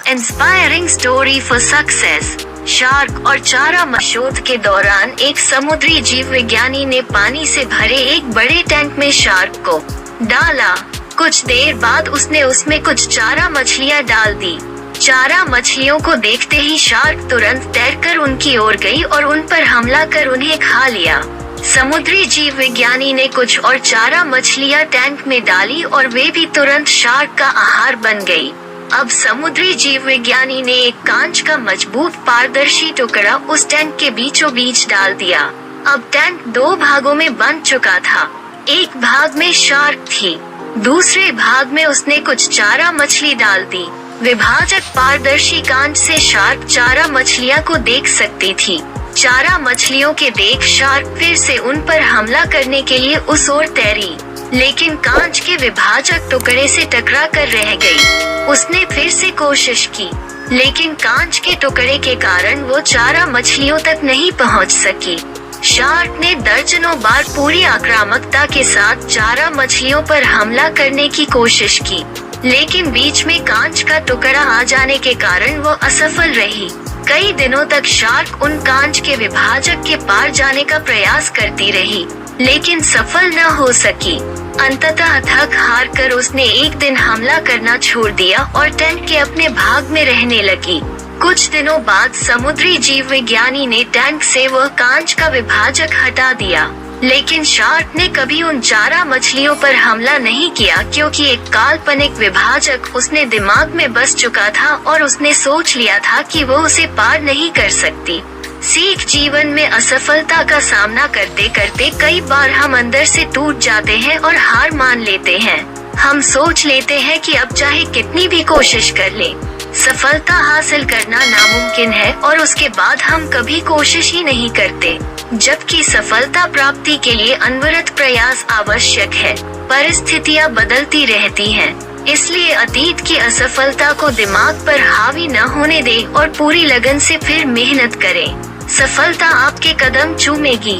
Inspiring story for success. Shark और चारा शोध के दौरान एक समुद्री जीव विज्ञानी ने पानी से भरे एक बड़े टैंक में शार्क को डाला। कुछ देर बाद उसने उसमें कुछ चारा मछलियां डाल दी। चारा मछलियों को देखते ही शार्क तुरंत तैरकर उनकी ओर गई और उन पर हमला कर उन्हें खा लिया। समुद्री जीव विज्ञानी ने कुछ और चारा मछलियां टैंक में डाली और वे भी तुरंत शार्क का आहार बन गई। अब समुद्री जीव विज्ञानी ने एक कांच का मजबूत पारदर्शी टुकड़ा उस टैंक के बीचों बीच डाल दिया। अब टैंक दो भागों में बंट चुका था। एक भाग में शार्क थी, दूसरे भाग में उसने कुछ चारा मछली डाल दी। विभाजक पारदर्शी कांच से शार्क चारा मछलियां को देख सकती थी। चारा मछलियों के देख शार्क फिर से उन पर हमला करने के लिए उस ओर तैरी, लेकिन कांच के विभाजक टुकड़े से टकरा कर रह गई। उसने फिर से कोशिश की, लेकिन कांच के टुकड़े के कारण वो चारा मछलियों तक नहीं पहुंच सकी। शार्क ने दर्जनों बार पूरी आक्रामकता के साथ चारा मछलियों पर हमला करने की कोशिश की, लेकिन बीच में कांच का टुकड़ा आ जाने के कारण वो असफल रही। कई दिनों तक शार्क उन कांच के विभाजक के पार जाने का प्रयास करती रही, लेकिन सफल न हो सकी। अंततः थक हार कर उसने एक दिन हमला करना छोड़ दिया और टैंक के अपने भाग में रहने लगी। कुछ दिनों बाद समुद्री जीव विज्ञानी ने टैंक से वह कांच का विभाजक हटा दिया, लेकिन शार्क ने कभी उन चारा मछलियों पर हमला नहीं किया, क्योंकि एक काल्पनिक विभाजक उसने दिमाग में बस चुका था और उसने सोच लिया था कि वो उसे पार नहीं कर सकती। सीख, जीवन में असफलता का सामना करते करते कई बार हम अंदर से टूट जाते हैं और हार मान लेते हैं। हम सोच लेते हैं कि अब चाहे कितनी भी कोशिश कर ले, सफलता हासिल करना नामुमकिन है, और उसके बाद हम कभी कोशिश ही नहीं करते, जबकि सफलता प्राप्ति के लिए अनवरत प्रयास आवश्यक है। परिस्थितियां बदलती रहती हैं, इसलिए अतीत की असफलता को दिमाग पर हावी न होने दें और पूरी लगन से फिर मेहनत करें। सफलता आपके कदम चूमेगी।